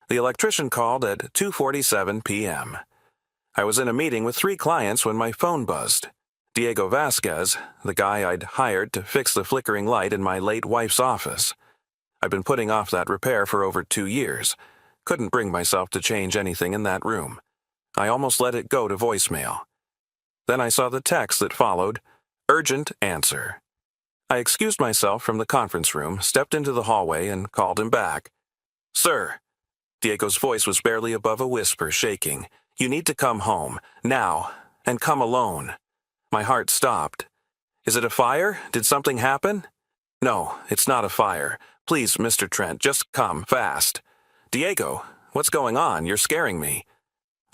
The electrician called at 2:47 p.m. I was in a meeting with 3 clients when my phone buzzed. Diego Vasquez, the guy I'd hired to fix the flickering light in my late wife's office. I'd been putting off that repair for over 2 years. Couldn't bring myself to change anything in that room. I almost let it go to voicemail. Then I saw the text that followed, "Urgent answer." I excused myself from the conference room, stepped into the hallway, and called him back. "Sir," Diego's voice was barely above a whisper, shaking. "You need to come home, now, and come alone." My heart stopped. "Is it a fire? Did something happen?" "No, it's not a fire. Please, Mr. Trent, just come, fast." "Diego, what's going on? You're scaring me."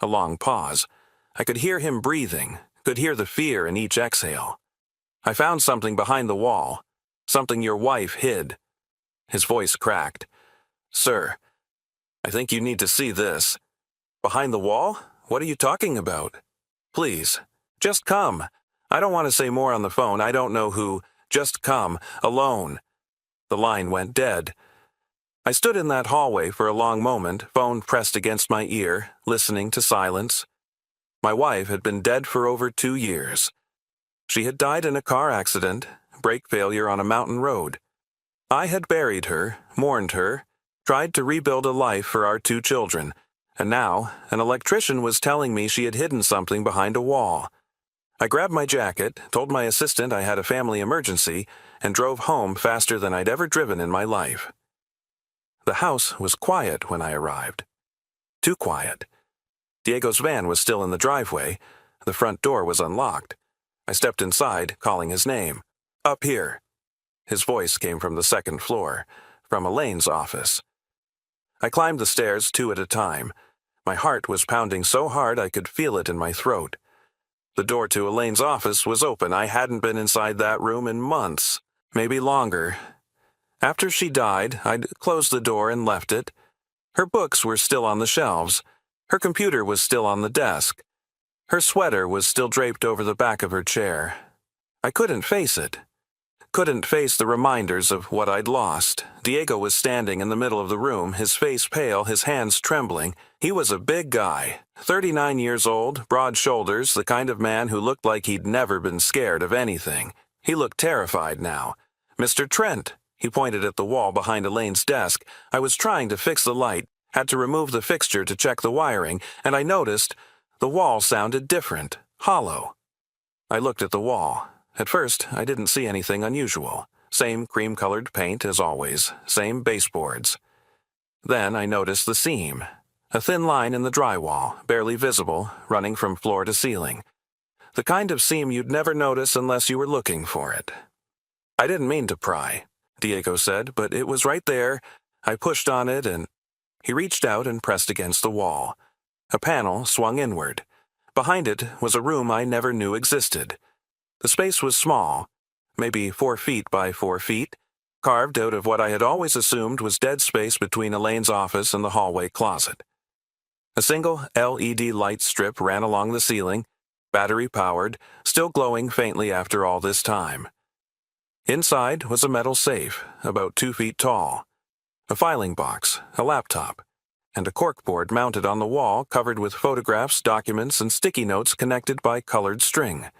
A long pause. I could hear him breathing, could hear the fear in each exhale. "I found something behind the wall, something your wife hid." His voice cracked. "Sir, I think you need to see this." "Behind the wall? What are you talking about?" "Please, just come. I don't want to say more on the phone. I don't know who. Just come, alone." The line went dead. I stood in that hallway for a long moment, phone pressed against my ear, listening to silence. My wife had been dead for over 2 years. She had died in a car accident, brake failure on a mountain road. I had buried her, mourned her, tried to rebuild a life for our 2 children, and now an electrician was telling me she had hidden something behind a wall. I grabbed my jacket, told my assistant I had a family emergency, and drove home faster than I'd ever driven in my life. The house was quiet when I arrived. Too quiet. Diego's van was still in the driveway. The front door was unlocked. I stepped inside, calling his name. "Up here." His voice came from the second floor, from Elaine's office. I climbed the stairs 2 at a time. My heart was pounding so hard I could feel it in my throat. The door to Elaine's office was open. I hadn't been inside that room in months, maybe longer. After she died, I'd closed the door and left it. Her books were still on the shelves. Her computer was still on the desk. Her sweater was still draped over the back of her chair. I couldn't face it. Couldn't face the reminders of what I'd lost. Diego was standing in the middle of the room, his face pale, his hands trembling. He was a big guy, 39 years old, broad shoulders, the kind of man who looked like he'd never been scared of anything. He looked terrified now. "Mr. Trent," he pointed at the wall behind Elaine's desk. I was trying to fix the light, had to remove the fixture to check the wiring, and I noticed the wall sounded different, hollow. I looked at the wall. At first, I didn't see anything unusual. Same cream-colored paint as always, same baseboards. Then I noticed the seam. A thin line in the drywall, barely visible, running from floor to ceiling. The kind of seam you'd never notice unless you were looking for it. "I didn't mean to pry," Diego said, "but it was right there. I pushed on it and—" He reached out and pressed against the wall. A panel swung inward. Behind it was a room I never knew existed. The space was small, maybe 4 feet by 4 feet, carved out of what I had always assumed was dead space between Elaine's office and the hallway closet. A single LED light strip ran along the ceiling, battery-powered, still glowing faintly after all this time. Inside was a metal safe, about 2 feet tall, a filing box, a laptop, and a corkboard mounted on the wall covered with photographs, documents, and sticky notes connected by colored string.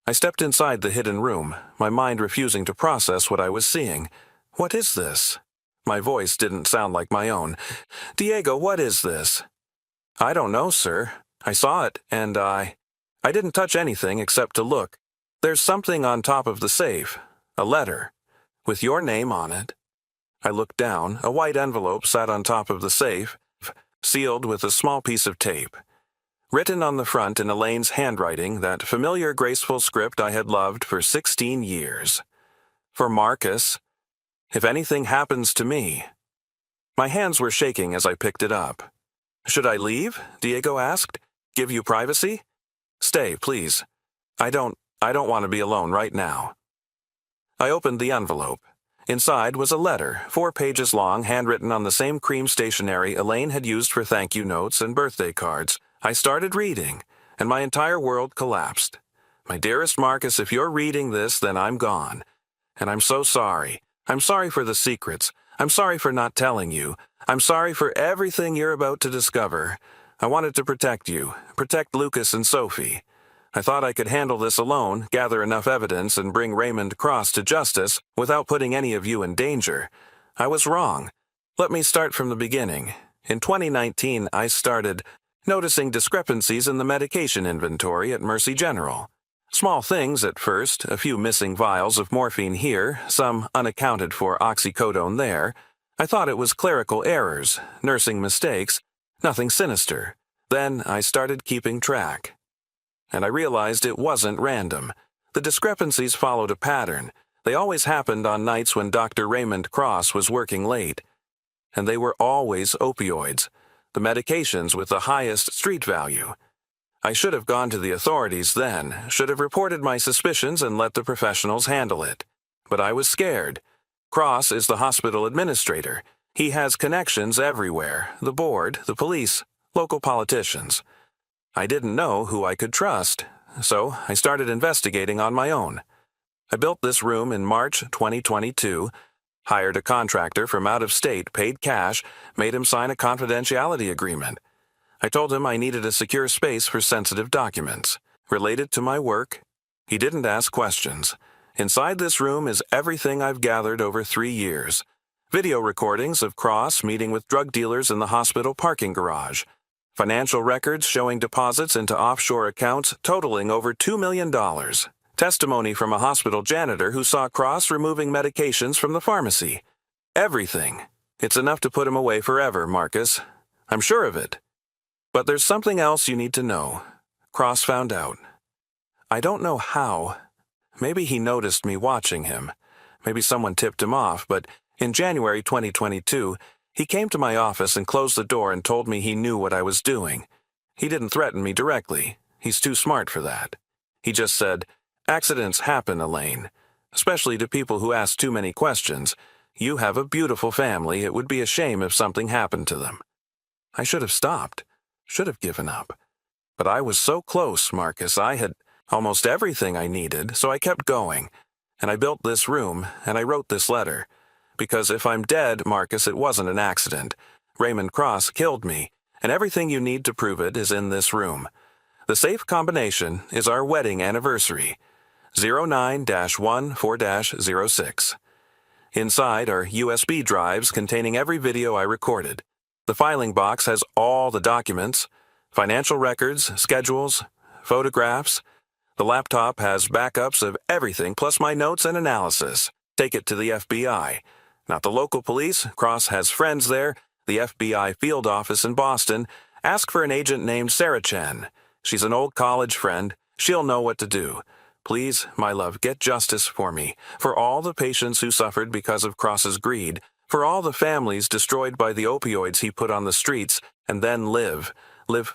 I stepped inside the hidden room, my mind refusing to process what I was seeing. "What is this?" My voice didn't sound like my own. "Diego, what is this?" "I don't know, sir. I saw it, and I didn't touch anything except to look. There's something on top of the safe, a letter, with your name on it." I looked down. A white envelope sat on top of the safe, sealed with a small piece of tape. Written on the front in Elaine's handwriting, that familiar graceful script I had loved for 16 years. "For Marcus. If anything happens to me." My hands were shaking as I picked it up. "Should I leave?" Diego asked. "Give you privacy?" "Stay, please. I don't want to be alone right now." I opened the envelope. Inside was a letter, 4 pages long, handwritten on the same cream stationery Elaine had used for thank-you notes and birthday cards. I started reading, and my entire world collapsed. "My dearest Marcus, if you're reading this, then I'm gone. And I'm so sorry. I'm sorry for the secrets. I'm sorry for not telling you. I'm sorry for everything you're about to discover. I wanted to protect you, protect Lucas and Sophie. I thought I could handle this alone, gather enough evidence, and bring Raymond Cross to justice without putting any of you in danger. I was wrong. Let me start from the beginning. In 2019, I started noticing discrepancies in the medication inventory at Mercy General. Small things at first, a few missing vials of morphine here, some unaccounted for oxycodone there. I thought it was clerical errors, nursing mistakes, nothing sinister. Then I started keeping track. And I realized it wasn't random. The discrepancies followed a pattern. They always happened on nights when Dr. Raymond Cross was working late. And they were always opioids, the medications with the highest street value. I should have gone to the authorities then, should have reported my suspicions and let the professionals handle it. But I was scared. Cross is the hospital administrator. He has connections everywhere, the board, the police, local politicians. I didn't know who I could trust, so I started investigating on my own. I built this room in March 2022, hired a contractor from out of state, paid cash, made him sign a confidentiality agreement. I told him I needed a secure space for sensitive documents related to my work. He didn't ask questions. Inside this room is everything I've gathered over 3 years. Video recordings of Cross meeting with drug dealers in the hospital parking garage. Financial records showing deposits into offshore accounts totaling over $2 million. Testimony from a hospital janitor who saw Cross removing medications from the pharmacy. Everything. It's enough to put him away forever, Marcus. I'm sure of it. But there's something else you need to know. Cross found out. I don't know how. Maybe he noticed me watching him. Maybe someone tipped him off, but in January 2022, he came to my office and closed the door and told me he knew what I was doing. He didn't threaten me directly. He's too smart for that. He just said, "Accidents happen, Elaine. Especially to people who ask too many questions. You have a beautiful family. It would be a shame if something happened to them." I should have stopped. Should have given up. But I was so close, Marcus. I had almost everything I needed, so I kept going. And I built this room, and I wrote this letter. Because if I'm dead, Marcus, it wasn't an accident. Raymond Cross killed me, and everything you need to prove it is in this room. The safe combination is our wedding anniversary, 09-14-06. Inside are USB drives containing every video I recorded. The filing box has all the documents, financial records, schedules, photographs. The laptop has backups of everything plus my notes and analysis. Take it to the FBI. Not the local police. Cross has friends there. The FBI field office in Boston. Ask for an agent named Sarah Chen. She's an old college friend. She'll know what to do. Please, my love, get justice for me, for all the patients who suffered because of Cross's greed, for all the families destroyed by the opioids he put on the streets, and then live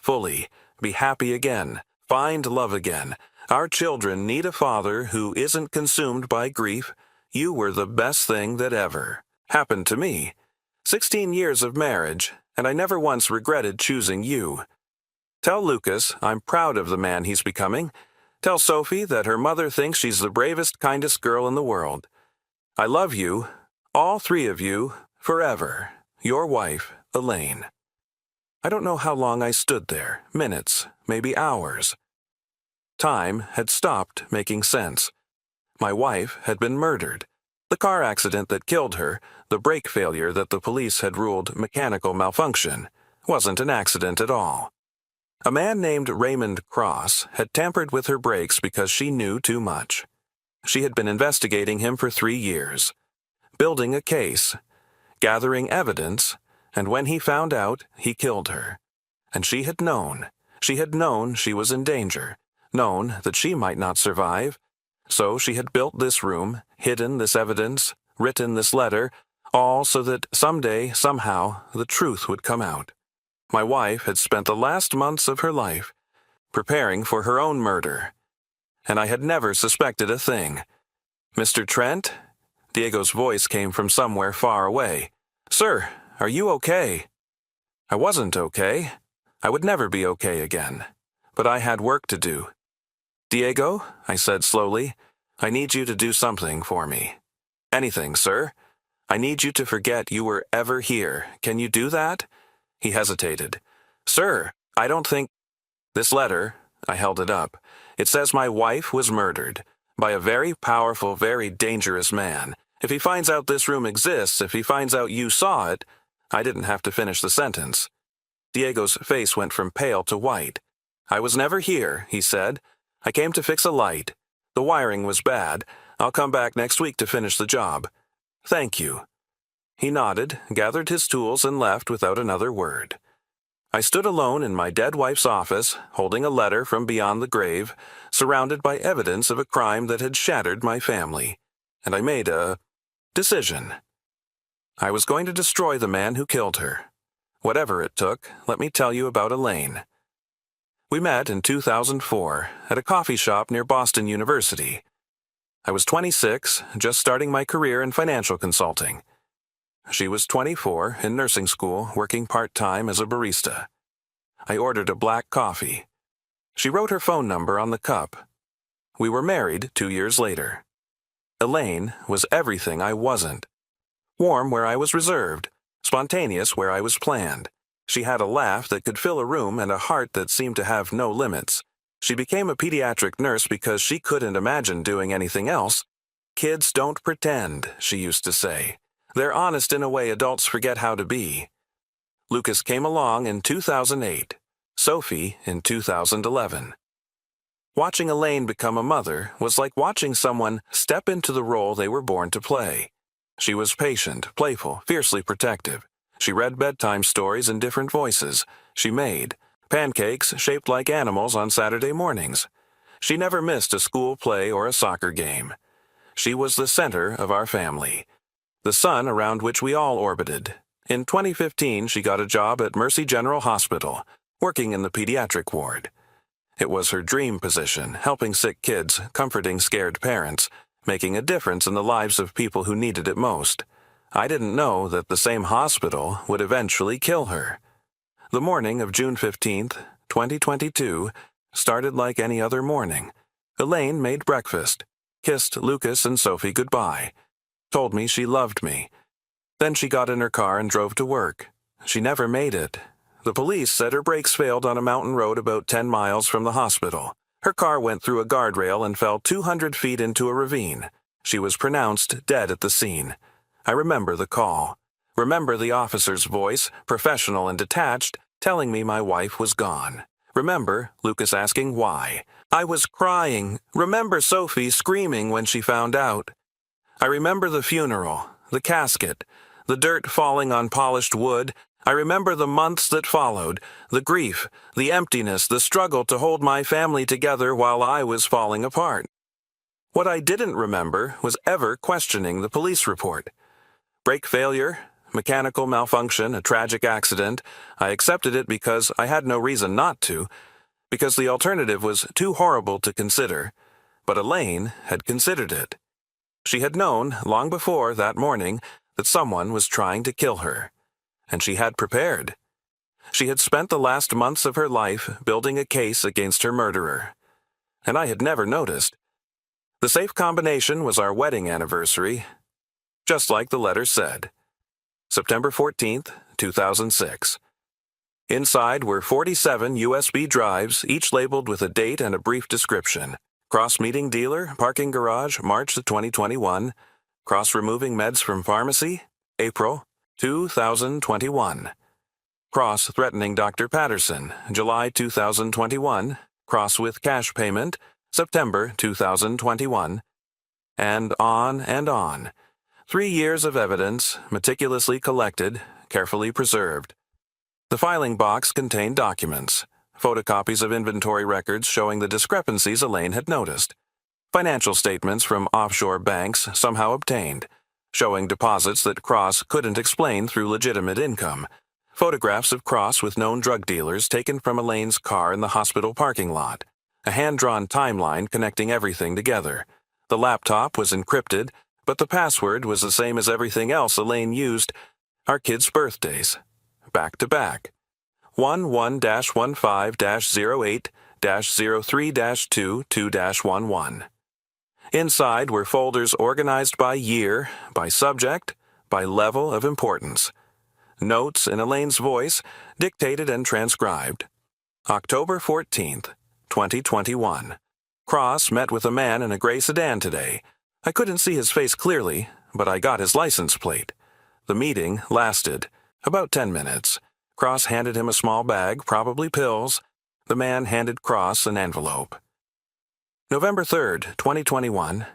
fully, be happy again, find love again. Our children need a father who isn't consumed by grief. You were the best thing that ever happened to me. 16 years of marriage, and I never once regretted choosing you. Tell Lucas I'm proud of the man he's becoming. Tell Sophie that her mother thinks she's the bravest, kindest girl in the world. I love you, all 3 of you, forever. Your wife, Elaine. I don't know how long I stood there, minutes, maybe hours. Time had stopped making sense. My wife had been murdered. The car accident that killed her, the brake failure that the police had ruled mechanical malfunction, wasn't an accident at all. A man named Raymond Cross had tampered with her brakes because she knew too much. She had been investigating him for 3 years, building a case, gathering evidence, and when he found out, he killed her. And she had known she was in danger, known that she might not survive. So she had built this room, hidden this evidence, written this letter, all so that someday, somehow, the truth would come out. My wife had spent the last months of her life preparing for her own murder, and I had never suspected a thing. "Mr. Trent?" Diego's voice came from somewhere far away. "Sir, are you okay?" I wasn't okay. I would never be okay again. But I had work to do. "Diego," I said slowly, "I need you to do something for me." "Anything, sir." I need you to forget you were ever here. Can you do that? He hesitated. Sir, I don't think... This letter, I held it up. It says my wife was murdered by a very powerful, very dangerous man. If he finds out this room exists, if he finds out you saw it... I didn't have to finish the sentence. Diego's face went from pale to white. I was never here, he said. I came to fix a light. The wiring was bad. I'll come back next week to finish the job. Thank you. He nodded, gathered his tools, and left without another word. I stood alone in my dead wife's office, holding a letter from beyond the grave, surrounded by evidence of a crime that had shattered my family. And I made a decision. I was going to destroy the man who killed her. Whatever it took, let me tell you about Elaine. We met in 2004 at a coffee shop near Boston University. I was 26, just starting my career in financial consulting. She was 24, in nursing school, working part-time as a barista. I ordered a black coffee. She wrote her phone number on the cup. We were married 2 years later. Elaine was everything I wasn't. Warm where I was reserved, spontaneous where I was planned. She had a laugh that could fill a room and a heart that seemed to have no limits. She became a pediatric nurse because she couldn't imagine doing anything else. Kids don't pretend, she used to say. They're honest in a way adults forget how to be. Lucas came along in 2008, Sophie in 2011. Watching Elaine become a mother was like watching someone step into the role they were born to play. She was patient, playful, fiercely protective. She read bedtime stories in different voices. She made pancakes shaped like animals on Saturday mornings. She never missed a school play or a soccer game. She was the center of our family, the sun around which we all orbited. In 2015, she got a job at Mercy General Hospital, working in the pediatric ward. It was her dream position, helping sick kids, comforting scared parents, making a difference in the lives of people who needed it most. I didn't know that the same hospital would eventually kill her. The morning of June 15th, 2022, started like any other morning. Elaine made breakfast, kissed Lucas and Sophie goodbye, told me she loved me. Then she got in her car and drove to work. She never made it. The police said her brakes failed on a mountain road about 10 miles from the hospital. Her car went through a guardrail and fell 200 feet into a ravine. She was pronounced dead at the scene. I remember the call. Remember the officer's voice, professional and detached, telling me my wife was gone. Remember Lucas asking why. I was crying. Remember Sophie screaming when she found out. I remember the funeral, the casket, the dirt falling on polished wood. I remember the months that followed, the grief, the emptiness, the struggle to hold my family together while I was falling apart. What I didn't remember was ever questioning the police report. Brake failure, mechanical malfunction, a tragic accident. I accepted it because I had no reason not to, because the alternative was too horrible to consider. But Elaine had considered it. She had known, long before that morning, that someone was trying to kill her. And she had prepared. She had spent the last months of her life building a case against her murderer. And I had never noticed. The safe combination was our wedding anniversary, just like the letter said. September 14th, 2006. Inside were 47 USB drives, each labeled with a date and a brief description. Cross-meeting dealer, parking garage, March 2021. Cross-removing meds from pharmacy, April 2021. Cross-threatening Dr. Patterson, July 2021. Cross with cash payment, September 2021. And on and on. 3 years of evidence, meticulously collected, carefully preserved. The filing box contained documents, photocopies of inventory records showing the discrepancies Elaine had noticed, financial statements from offshore banks somehow obtained, showing deposits that Cross couldn't explain through legitimate income, photographs of Cross with known drug dealers taken from Elaine's car in the hospital parking lot, a hand-drawn timeline connecting everything together. The laptop was encrypted, but the password was the same as everything else Elaine used, our kids' birthdays, back to back. 11-15-08-03-2-11. Inside were folders organized by year, by subject, by level of importance. Notes in Elaine's voice, dictated and transcribed. October 14th, 2021. Cross met with a man in a gray sedan today. I couldn't see his face clearly, but I got his license plate. The meeting lasted about 10 minutes. Cross handed him a small bag, probably pills. The man handed Cross an envelope. November 3rd, 2021.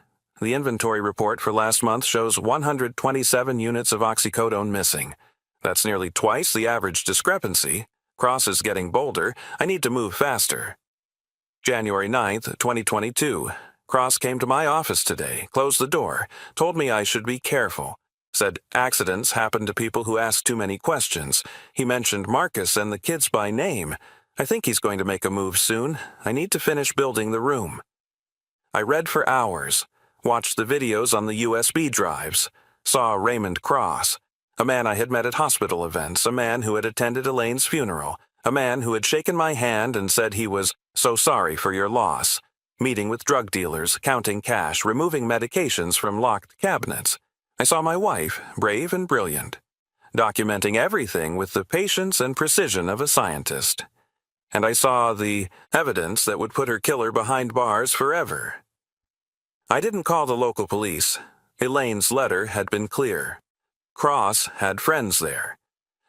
The inventory report for last month shows 127 units of oxycodone missing. That's nearly twice the average discrepancy. Cross is getting bolder. I need to move faster. January 9th, 2022. Cross came to my office today, closed the door, told me I should be careful. Said accidents happen to people who ask too many questions. He mentioned Marcus and the kids by name. I think he's going to make a move soon. I need to finish building the room. I read for hours, watched the videos on the USB drives, saw Raymond Cross, a man I had met at hospital events, a man who had attended Elaine's funeral, a man who had shaken my hand and said he was so sorry for your loss, meeting with drug dealers, counting cash, removing medications from locked cabinets. I saw my wife, brave and brilliant, documenting everything with the patience and precision of a scientist. And I saw the evidence that would put her killer behind bars forever. I didn't call the local police. Elaine's letter had been clear. Cross had friends there.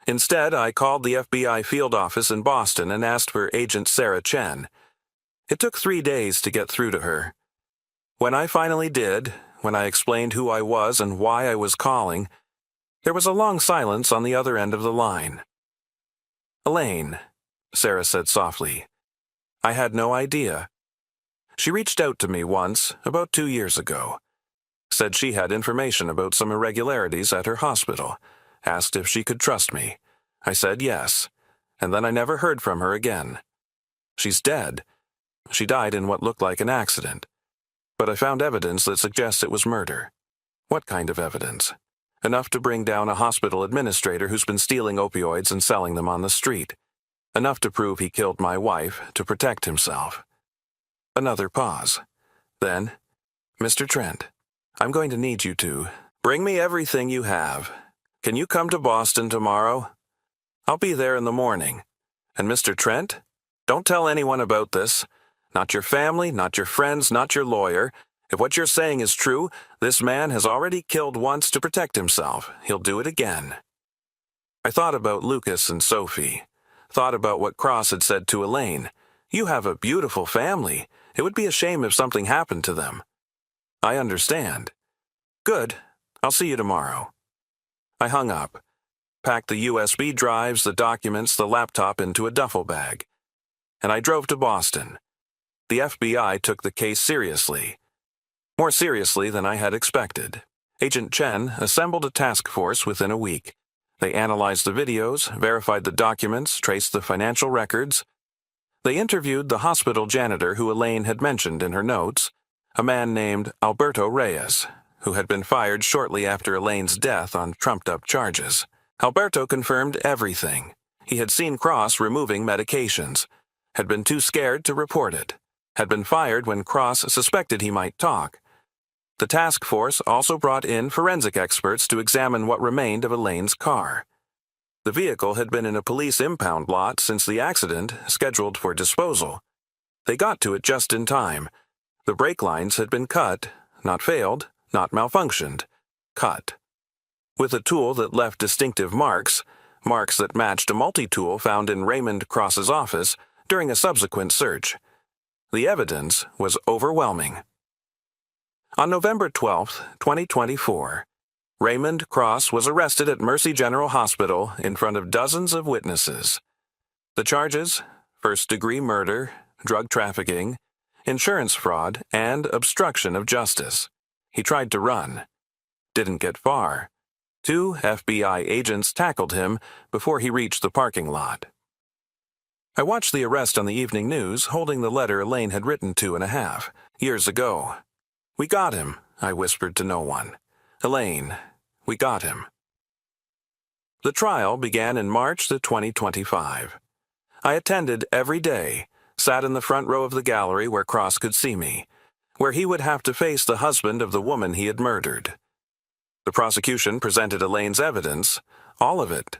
Instead, I called the FBI field office in Boston and asked for Agent Sarah Chen. It took 3 days to get through to her. When I finally did, when I explained who I was and why I was calling, there was a long silence on the other end of the line. "Elaine," Sarah said softly. I had no idea. She reached out to me once, about 2 years ago. Said she had information about some irregularities at her hospital. Asked if she could trust me. I said yes, and then I never heard from her again. She's dead. She died in what looked like an accident. But I found evidence that suggests it was murder. What kind of evidence? Enough to bring down a hospital administrator who's been stealing opioids and selling them on the street. Enough to prove he killed my wife to protect himself. Another pause. Then, "Mr. Trent, I'm going to need you to bring me everything you have. Can you come to Boston tomorrow? I'll be there in the morning. And Mr. Trent, don't tell anyone about this. Not your family, not your friends, not your lawyer. If what you're saying is true, this man has already killed once to protect himself. He'll do it again." I thought about Lucas and Sophie. Thought about what Cross had said to Elaine. "You have a beautiful family. It would be a shame if something happened to them." I understand. Good. I'll see you tomorrow. I hung up, packed the USB drives, the documents, the laptop into a duffel bag, and I drove to Boston. The FBI took the case seriously. More seriously than I had expected. Agent Chen assembled a task force within a week. They analyzed the videos, verified the documents, traced the financial records. They interviewed the hospital janitor who Elaine had mentioned in her notes, a man named Alberto Reyes, who had been fired shortly after Elaine's death on trumped-up charges. Alberto confirmed everything. He had seen Cross removing medications, had been too scared to report it, had been fired when Cross suspected he might talk. The task force also brought in forensic experts to examine what remained of Elaine's car. The vehicle had been in a police impound lot since the accident, scheduled for disposal. They got to it just in time. The brake lines had been cut, not failed, not malfunctioned, cut. With a tool that left distinctive marks that matched a multi-tool found in Raymond Cross's office during a subsequent search. The evidence was overwhelming. On November 12, 2024, Raymond Cross was arrested at Mercy General Hospital in front of dozens of witnesses. The charges: first-degree murder, drug trafficking, insurance fraud, and obstruction of justice. He tried to run. Didn't get far. 2 FBI agents tackled him before he reached the parking lot. I watched the arrest on the evening news, holding the letter Elaine had written 2.5 years ago. "We got him," I whispered to no one. "Elaine, we got him." The trial began in March 2025. I attended every day, sat in the front row of the gallery where Cross could see me, where he would have to face the husband of the woman he had murdered. The prosecution presented Elaine's evidence, all of it.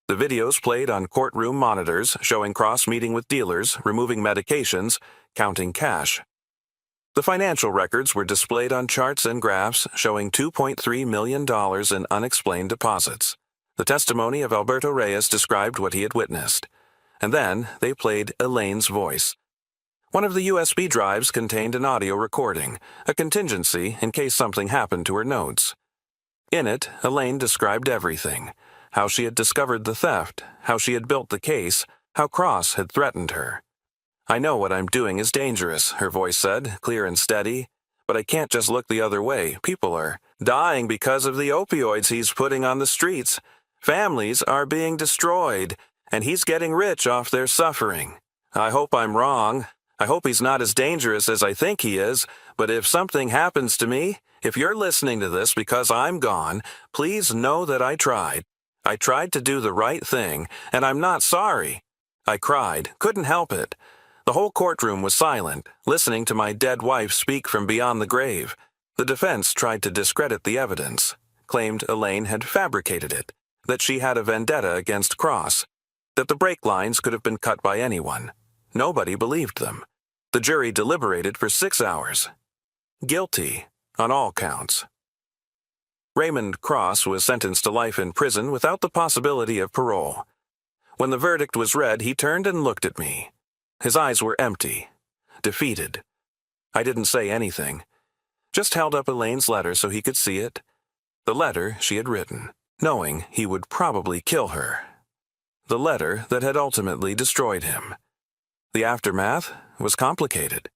The videos played on courtroom monitors showing Cross meeting with dealers, removing medications, counting cash. The financial records were displayed on charts and graphs showing $2.3 million in unexplained deposits. The testimony of Alberto Reyes described what he had witnessed. And then they played Elaine's voice. One of the USB drives contained an audio recording, a contingency in case something happened to her notes. In it, Elaine described everything: how she had discovered the theft, how she had built the case, how Cross had threatened her. "I know what I'm doing is dangerous," her voice said, clear and steady, "but I can't just look the other way. People are dying because of the opioids he's putting on the streets. Families are being destroyed, and he's getting rich off their suffering. I hope I'm wrong. I hope he's not as dangerous as I think he is, but if something happens to me, if you're listening to this because I'm gone, please know that I tried. I tried to do the right thing, and I'm not sorry. I cried, couldn't help it. The whole courtroom was silent, listening to my dead wife speak from beyond the grave. The defense tried to discredit the evidence, claimed Elaine had fabricated it, that she had a vendetta against Cross, that the brake lines could have been cut by anyone. Nobody believed them. The jury deliberated for 6 hours. Guilty on all counts. Raymond Cross was sentenced to life in prison without the possibility of parole. When the verdict was read, he turned and looked at me. His eyes were empty, defeated. I didn't say anything, just held up Elaine's letter so he could see it. The letter she had written, knowing he would probably kill her. The letter that had ultimately destroyed him. The aftermath was complicated.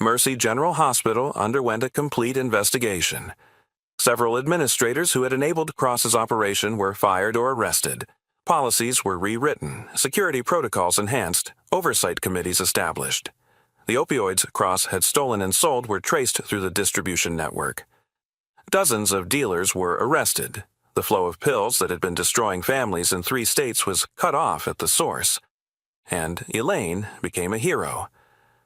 Mercy General Hospital underwent a complete investigation. Several administrators who had enabled Cross's operation were fired or arrested. Policies were rewritten, security protocols enhanced, oversight committees established. The opioids Cross had stolen and sold were traced through the distribution network. Dozens of dealers were arrested. The flow of pills that had been destroying families in 3 states was cut off at the source. And Elaine became a hero.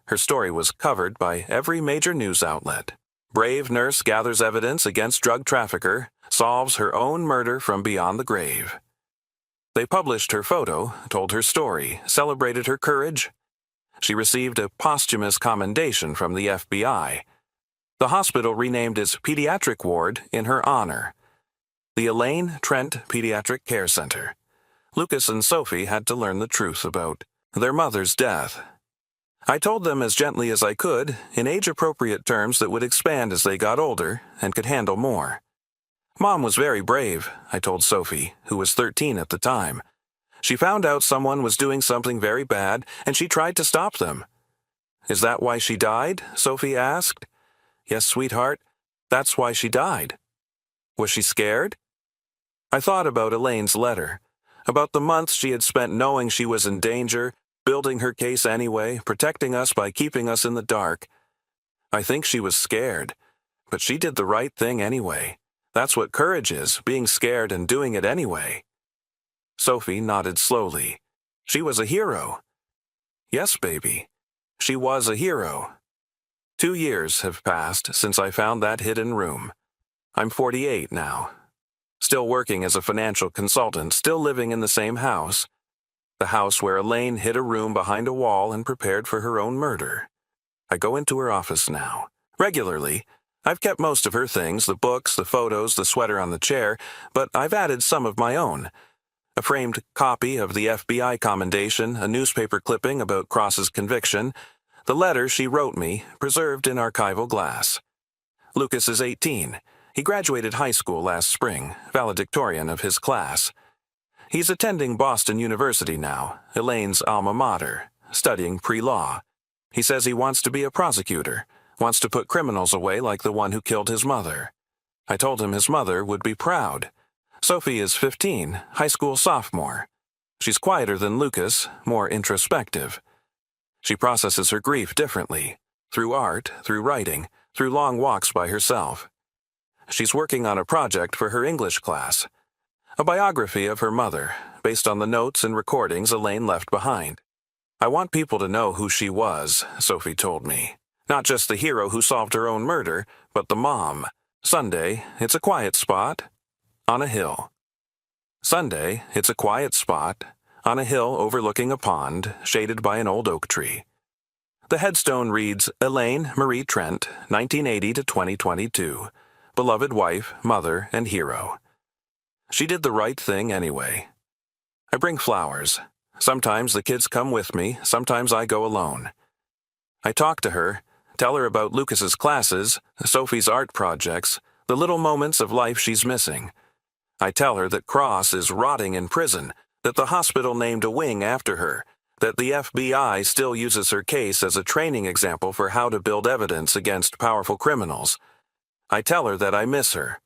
Her story was covered by every major news outlet. Brave nurse gathers evidence against drug trafficker, solves her own murder from beyond the grave. They published her photo, told her story, celebrated her courage. She received a posthumous commendation from the FBI. The hospital renamed its pediatric ward in her honor. The Elaine Trent Pediatric Care Center. Lucas and Sophie had to learn the truth about their mother's death. I told them as gently as I could, in age-appropriate terms that would expand as they got older and could handle more. Mom was very brave, I told Sophie, who was 13 at the time. She found out someone was doing something very bad, and she tried to stop them. "Is that why she died?" Sophie asked. "Yes, sweetheart, that's why she died." "Was she scared?" I thought about Elaine's letter, about the months she had spent knowing she was in danger, building her case anyway, protecting us by keeping us in the dark. I think she was scared, but she did the right thing anyway. That's what courage is, being scared and doing it anyway. Sophie nodded slowly. She was a hero. Yes, baby, she was a hero. 2 years have passed since I found that hidden room. I'm 48 now. Still working as a financial consultant, still living in the same house. The house where Elaine hid a room behind a wall and prepared for her own murder. I go into her office now, regularly. I've kept most of her things, the books, the photos, the sweater on the chair, but I've added some of my own. A framed copy of the FBI commendation, a newspaper clipping about Cross's conviction, the letter she wrote me, preserved in archival glass. Lucas is 18. He graduated high school last spring, valedictorian of his class. He's attending Boston University now, Elaine's alma mater, studying pre-law. He says he wants to be a prosecutor, wants to put criminals away like the one who killed his mother. I told him his mother would be proud. Sophie is 15, high school sophomore. She's quieter than Lucas, more introspective. She processes her grief differently, through art, through writing, through long walks by herself. She's working on a project for her English class, a biography of her mother, based on the notes and recordings Elaine left behind. I want people to know who she was, Sophie told me. Not just the hero who solved her own murder, but the mom, Sunday, it's a quiet spot on a hill. Sunday, it's a quiet spot on a hill overlooking a pond shaded by an old oak tree. The headstone reads, Elaine Marie Trent, 1980 to 2022. Beloved wife, mother, and hero. She did the right thing anyway. I bring flowers. Sometimes the kids come with me, sometimes I go alone. I talk to her, tell her about Lucas's classes, Sophie's art projects, the little moments of life she's missing. I tell her that Cross is rotting in prison, that the hospital named a wing after her, that the FBI still uses her case as a training example for how to build evidence against powerful criminals. I tell her that I miss her.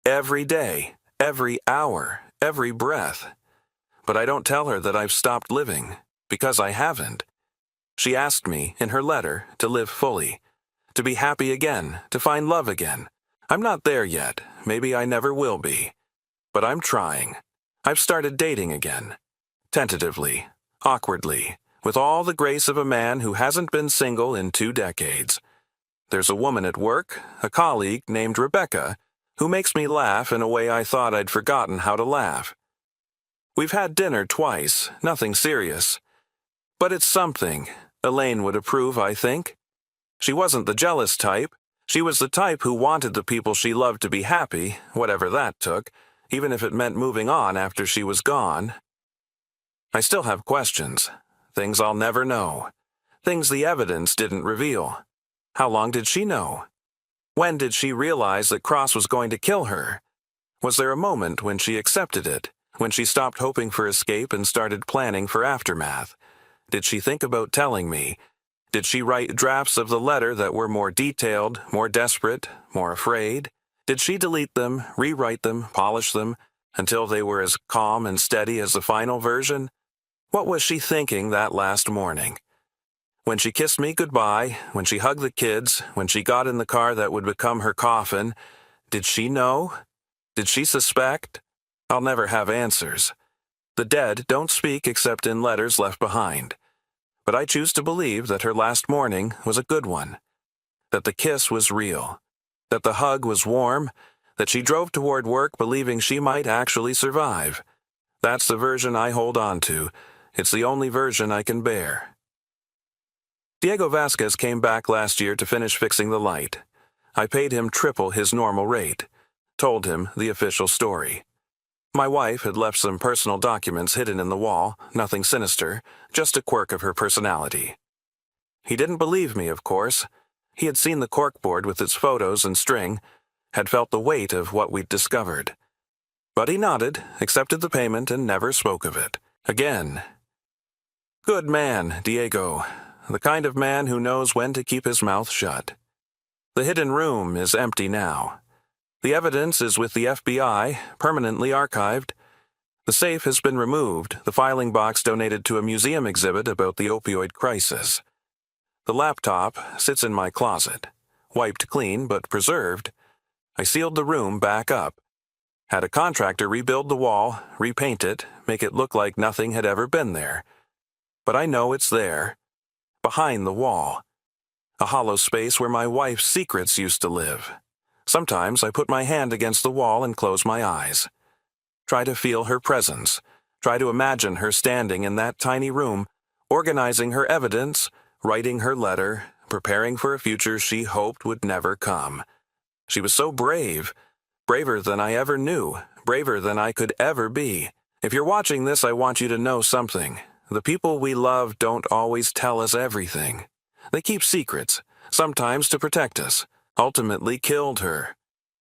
Every day, every hour, every breath. But I don't tell her that I've stopped living, because I haven't. She asked me, in her letter, to live fully, to be happy again, to find love again. I'm not there yet, maybe I never will be. But I'm trying. I've started dating again. Tentatively, awkwardly, with all the grace of a man who hasn't been single in 2 decades. There's a woman at work, a colleague named Rebecca, who makes me laugh in a way I thought I'd forgotten how to laugh. We've had dinner twice, nothing serious. But it's something. Elaine would approve, I think. She wasn't the jealous type. She was the type who wanted the people she loved to be happy, whatever that took, even if it meant moving on after she was gone. I still have questions. Things I'll never know. Things the evidence didn't reveal. How long did she know? When did she realize that Cross was going to kill her? Was there a moment when she accepted it, when she stopped hoping for escape and started planning for aftermath? Did she think about telling me? Did she write drafts of the letter that were more detailed, more desperate, more afraid? Did she delete them, rewrite them, polish them, until they were as calm and steady as the final version? What was she thinking that last morning? When she kissed me goodbye, when she hugged the kids, when she got in the car that would become her coffin, did she know? Did she suspect? I'll never have answers. The dead don't speak except in letters left behind. But I choose to believe that her last morning was a good one. That the kiss was real. That the hug was warm. That she drove toward work believing she might actually survive. That's the version I hold on to. It's the only version I can bear. Diego Vasquez came back last year to finish fixing the light. I paid him triple his normal rate. Told him the official story. My wife had left some personal documents hidden in the wall, nothing sinister, just a quirk of her personality. He didn't believe me, of course. He had seen the corkboard with its photos and string, had felt the weight of what we'd discovered. But he nodded, accepted the payment, and never spoke of it. Again. Good man, Diego. The kind of man who knows when to keep his mouth shut. The hidden room is empty now. The evidence is with the FBI, permanently archived. The safe has been removed, the filing box donated to a museum exhibit about the opioid crisis. The laptop sits in my closet, wiped clean but preserved. I sealed the room back up. Had a contractor rebuild the wall, repaint it, make it look like nothing had ever been there. But I know it's there, behind the wall. A hollow space where my wife's secrets used to live. Sometimes I put my hand against the wall and close my eyes. Try to feel her presence. Try to imagine her standing in that tiny room, organizing her evidence, writing her letter, preparing for a future she hoped would never come. She was so brave, braver than I ever knew, braver than I could ever be. If you're watching this, I want you to know something. The people we love don't always tell us everything. They keep secrets, sometimes to protect us. Ultimately killed her.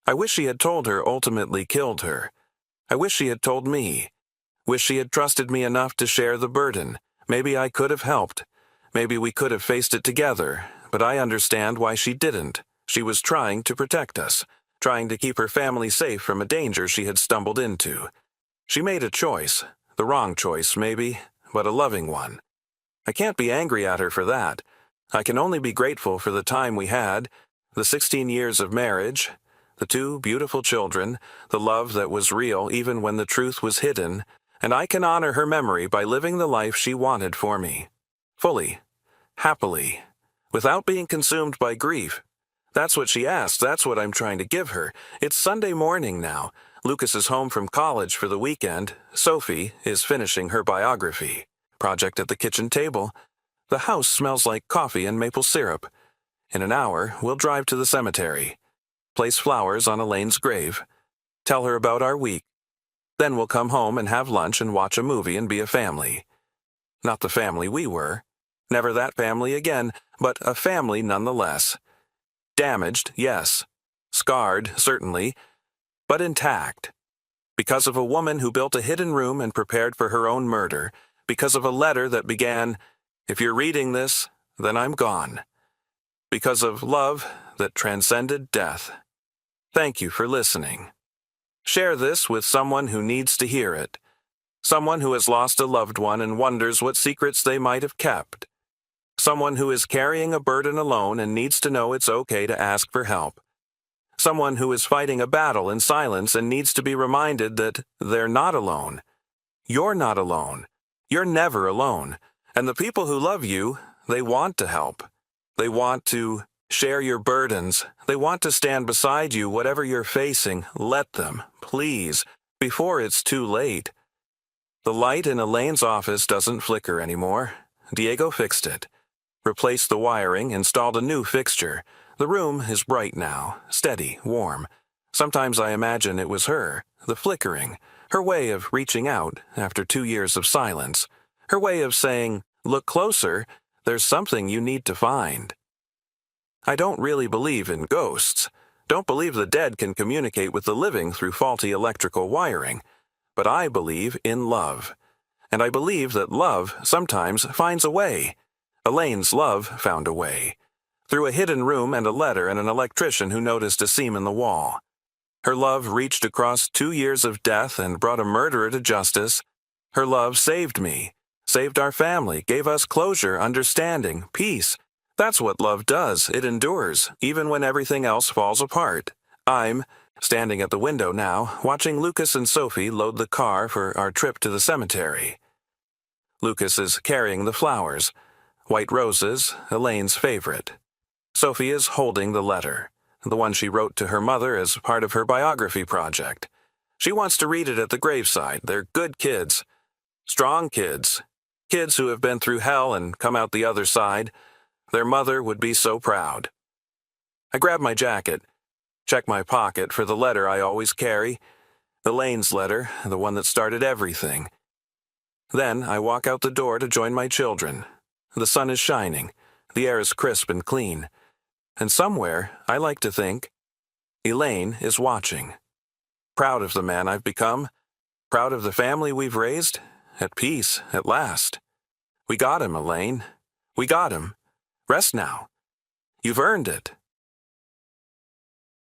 I wish she had told her ultimately killed her. I wish she had told me. Wish she had trusted me enough to share the burden. Maybe I could have helped. Maybe we could have faced it together, but I understand why she didn't. She was trying to protect us, trying to keep her family safe from a danger she had stumbled into. She made a choice, the wrong choice maybe, but a loving one. I can't be angry at her for that. I can only be grateful for the time we had, the 16 years of marriage, the 2 beautiful children, the love that was real even when the truth was hidden, and I can honor her memory by living the life she wanted for me. Fully, happily, without being consumed by grief. That's what she asked. That's what I'm trying to give her. It's Sunday morning now. Lucas is home from college for the weekend. Sophie is finishing her biography project at the kitchen table. The house smells like coffee and maple syrup. In an hour, we'll drive to the cemetery, place flowers on Elaine's grave, tell her about our week. Then we'll come home and have lunch and watch a movie and be a family. Not the family we were. Never that family again, but a family nonetheless. Damaged, yes. Scarred, certainly, but intact. Because of a woman who built a hidden room and prepared for her own murder. Because of a letter that began, "If you're reading this, then I'm gone." Because of love that transcended death. Thank you for listening. Share this with someone who needs to hear it. Someone who has lost a loved one and wonders what secrets they might have kept. Someone who is carrying a burden alone and needs to know it's okay to ask for help. Someone who is fighting a battle in silence and needs to be reminded that they're not alone. You're not alone. You're never alone. And the people who love you, they want to help. They want to share your burdens. They want to stand beside you, whatever you're facing. Let them, please, before it's too late. The light in Elaine's office doesn't flicker anymore. Diego fixed it. Replaced the wiring, installed a new fixture. The room is bright now, steady, warm. Sometimes I imagine it was her, the flickering, her way of reaching out after 2 years of silence, her way of saying, "Look closer, there's something you need to find." I don't really believe in ghosts. Don't believe the dead can communicate with the living through faulty electrical wiring. But I believe in love. And I believe that love sometimes finds a way. Elaine's love found a way. Through a hidden room and a letter and an electrician who noticed a seam in the wall. Her love reached across 2 years of death and brought a murderer to justice. Her love saved me, saved our family, gave us closure, understanding, peace. That's what love does. It endures, even when everything else falls apart. I'm standing at the window now, watching Lucas and Sophie load the car for our trip to the cemetery. Lucas is carrying the flowers. White roses, Elaine's favorite. Sophie is holding the letter, the one she wrote to her mother as part of her biography project. She wants to read it at the graveside. They're good kids. Strong kids. Kids who have been through hell and come out the other side. Their mother would be so proud. I grab my jacket, check my pocket for the letter I always carry. Elaine's letter, the one that started everything. Then I walk out the door to join my children. The sun is shining. The air is crisp and clean. And somewhere, I like to think, Elaine is watching. Proud of the man I've become. Proud of the family we've raised. At peace, at last. We got him, Elaine. We got him. Rest now. You've earned it.